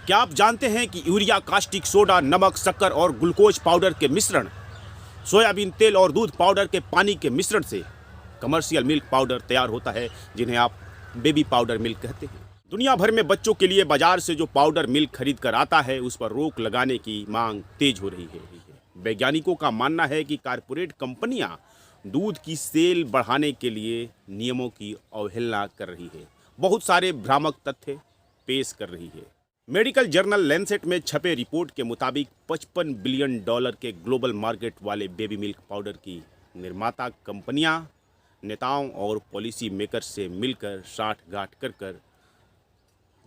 क्या आप जानते हैं कि यूरिया, कास्टिक सोडा, नमक, शक्कर और ग्लूकोज पाउडर के मिश्रण, सोयाबीन तेल और दूध पाउडर के पानी के मिश्रण से कमर्शियल मिल्क पाउडर तैयार होता है, जिन्हें आप बेबी पाउडर मिल्क कहते हैं। दुनिया भर में बच्चों के लिए बाजार से जो पाउडर मिल्क खरीद कर आता है, उस पर रोक लगाने की मांग तेज हो रही है। वैज्ञानिकों का मानना है कि कारपोरेट कंपनियां दूध की सेल बढ़ाने के लिए नियमों की अवहेलना कर रही है, बहुत सारे भ्रामक तथ्य पेश कर रही है। मेडिकल जर्नल लैंसेट में छपे रिपोर्ट के मुताबिक 55 बिलियन डॉलर के ग्लोबल मार्केट वाले बेबी मिल्क पाउडर की निर्माता कंपनियां नेताओं और पॉलिसी मेकर्स से मिलकर साठगांठ कर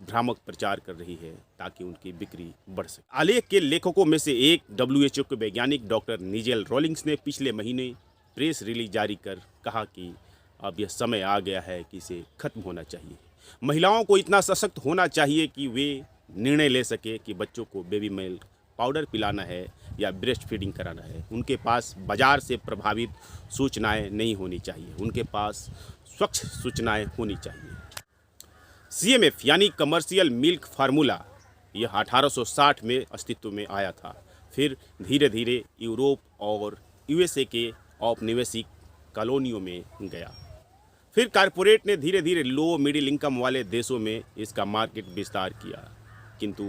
भ्रामक प्रचार कर रही है ताकि उनकी बिक्री बढ़ सके। आलेख के लेखकों में से एक WHO के वैज्ञानिक डॉक्टर निजेल रॉलिंग्स ने पिछले महीने प्रेस रिलीज जारी कर कहा कि अब यह समय आ गया है कि इसे खत्म होना चाहिए। महिलाओं को इतना सशक्त होना चाहिए कि वे निर्णय ले सके कि बच्चों को बेबी मिल्क पाउडर पिलाना है या ब्रेस्ट फीडिंग कराना है। उनके पास बाजार से प्रभावित सूचनाएं नहीं होनी चाहिए, उनके पास स्वच्छ सूचनाएं होनी चाहिए। CMF यानी कमर्शियल मिल्क फार्मूला, यह 1860 में अस्तित्व में आया था। फिर धीरे धीरे यूरोप और USA के औपनिवेशिक कॉलोनियों में गया। फिर कारपोरेट ने धीरे धीरे लो मिडिल इनकम वाले देशों में इसका मार्केट विस्तार किया, किंतु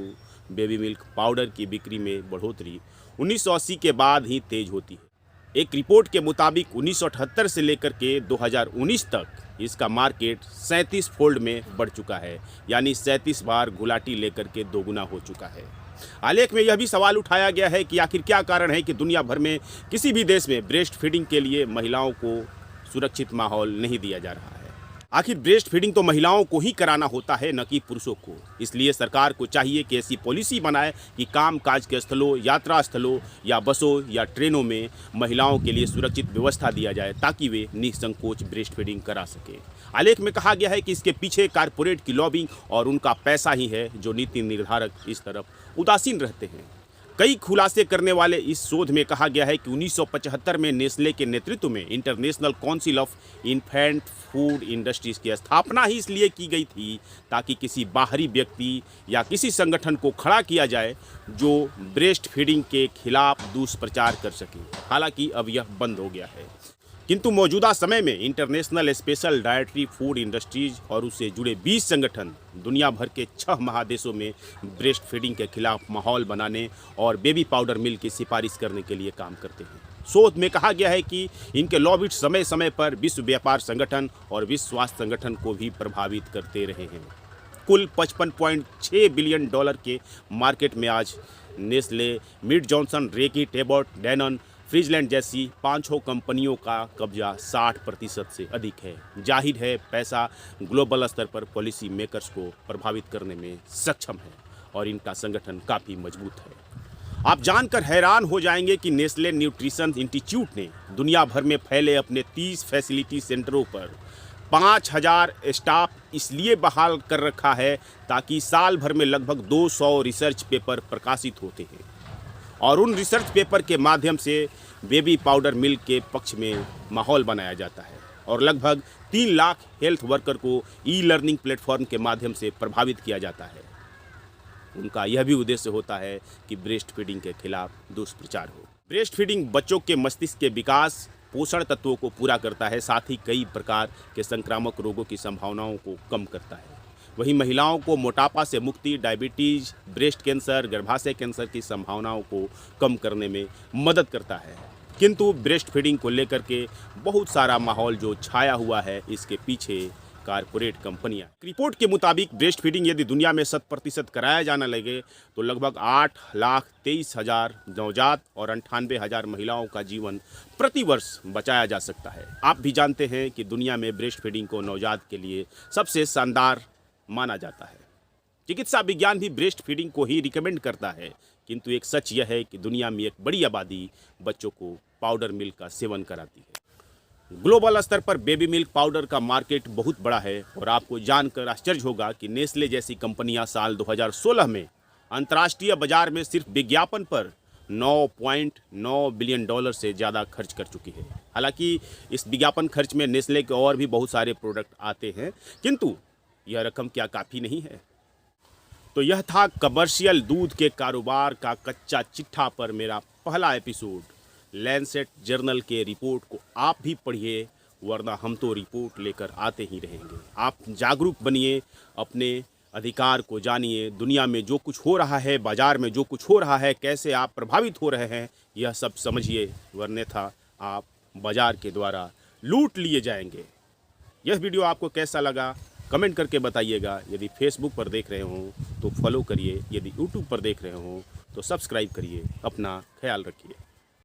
बेबी मिल्क पाउडर की बिक्री में बढ़ोतरी 1980 के बाद ही तेज होती है। एक रिपोर्ट के मुताबिक 1978 से लेकर के 2019 तक इसका मार्केट 37 फोल्ड में बढ़ चुका है, यानी 37 बार गुलाटी लेकर के दोगुना हो चुका है। आलेख में यह भी सवाल उठाया गया है कि आखिर क्या कारण है कि दुनिया भर में किसी भी देश में ब्रेस्ट फीडिंग के लिए महिलाओं को सुरक्षित माहौल नहीं दिया जा रहा है। आखिर ब्रेस्ट फीडिंग तो महिलाओं को ही कराना होता है, न कि पुरुषों को। इसलिए सरकार को चाहिए कि ऐसी पॉलिसी बनाए कि काम काज के स्थलों, यात्रा स्थलों या बसों या ट्रेनों में महिलाओं के लिए सुरक्षित व्यवस्था दिया जाए ताकि वे निसंकोच ब्रेस्ट फीडिंग करा सके। आलेख में कहा गया है कि इसके पीछे कारपोरेट की लॉबिंग और उनका पैसा ही है, जो नीति निर्धारक इस तरफ उदासीन रहते हैं। कई खुलासे करने वाले इस शोध में कहा गया है कि 1975 में नेस्ले के नेतृत्व में international council of infant food industries की स्थापना ही इसलिए की गई थी ताकि किसी बाहरी व्यक्ति या किसी संगठन को खड़ा किया जाए जो ब्रेस्ट फीडिंग के खिलाफ दुष्प्रचार कर सके। हालांकि अब यह बंद हो गया है, किंतु मौजूदा समय में international special dietary food industries और उससे जुड़े 20 संगठन दुनिया भर के 6 महादेशों में ब्रेस्ट फीडिंग के खिलाफ माहौल बनाने और बेबी पाउडर मिल्क की सिफारिश करने के लिए काम करते हैं। शोध में कहा गया है कि इनके लॉबिस्ट समय समय पर विश्व व्यापार संगठन और विश्व स्वास्थ्य संगठन को भी प्रभावित करते रहे हैं। कुल 55.6 बिलियन डॉलर के मार्केट में आज नेस्ले, मिड जॉनसन, रेकी, टेबॉट, डैनन, फ्रीजलैंड जैसी 5 कंपनियों का कब्जा 60% से अधिक है। जाहिर है पैसा ग्लोबल स्तर पर पॉलिसी मेकर्स को प्रभावित करने में सक्षम है और इनका संगठन काफ़ी मजबूत है। आप जानकर हैरान हो जाएंगे कि नेस्ले न्यूट्रिशन इंस्टीट्यूट ने दुनिया भर में फैले अपने 30 फैसिलिटी सेंटरों पर 5000 स्टाफ इसलिए बहाल कर रखा है ताकि साल भर में लगभग 200 रिसर्च पेपर प्रकाशित होते हैं और उन रिसर्च पेपर के माध्यम से बेबी पाउडर मिल्क के पक्ष में माहौल बनाया जाता है और लगभग 3 लाख हेल्थ वर्कर को ई-लर्निंग प्लेटफॉर्म के माध्यम से प्रभावित किया जाता है। उनका यह भी उद्देश्य होता है कि ब्रेस्ट फीडिंग के खिलाफ दुष्प्रचार हो। ब्रेस्ट फीडिंग बच्चों के मस्तिष्क के विकास, पोषण तत्वों को पूरा करता है, साथ ही कई प्रकार के संक्रामक रोगों की संभावनाओं को कम करता है। वहीं महिलाओं को मोटापा से मुक्ति, डायबिटीज, ब्रेस्ट कैंसर, गर्भाशय कैंसर की संभावनाओं को कम करने में मदद करता है। किंतु ब्रेस्ट फीडिंग को लेकर के बहुत सारा माहौल जो छाया हुआ है, इसके पीछे कारपोरेट कंपनियां। रिपोर्ट के मुताबिक ब्रेस्ट फीडिंग यदि दुनिया में 100% कराया जाने लगे तो लगभग 8,23,000 नवजात और 98,000 महिलाओं का जीवन प्रतिवर्ष बचाया जा सकता है। आप भी जानते हैं कि दुनिया में ब्रेस्ट फीडिंग को नवजात के लिए सबसे शानदार माना जाता है। चिकित्सा विज्ञान भी ब्रेस्ट फीडिंग को ही रिकमेंड करता है, किंतु एक सच यह है कि दुनिया में एक बड़ी आबादी बच्चों को पाउडर मिल्क का सेवन कराती है। ग्लोबल स्तर पर बेबी मिल्क पाउडर का मार्केट बहुत बड़ा है और आपको जानकर आश्चर्य होगा कि नेस्ले जैसी कंपनियां साल 2016 में अंतर्राष्ट्रीय बाजार में सिर्फ विज्ञापन पर 9.9 बिलियन डॉलर से ज़्यादा खर्च कर चुकी है। हालांकि इस विज्ञापन खर्च में नेस्ले के और भी बहुत सारे प्रोडक्ट आते हैं, किंतु यह रकम क्या काफ़ी नहीं है? तो यह था कमर्शियल दूध के कारोबार का कच्चा चिट्ठा पर मेरा पहला एपिसोड। लैंसेट जर्नल के रिपोर्ट को आप भी पढ़िए, वरना हम तो रिपोर्ट लेकर आते ही रहेंगे। आप जागरूक बनिए, अपने अधिकार को जानिए, दुनिया में जो कुछ हो रहा है, बाजार में जो कुछ हो रहा है, कैसे आप प्रभावित हो रहे हैं, यह सब समझिए, वरन्यथा आप बाजार के द्वारा लूट लिए जाएंगे। यह वीडियो आपको कैसा लगा कमेंट करके बताइएगा। यदि फेसबुक पर देख रहे हों तो फॉलो करिए, यदि यूट्यूब पर देख रहे हों तो सब्सक्राइब करिए। अपना ख्याल रखिए।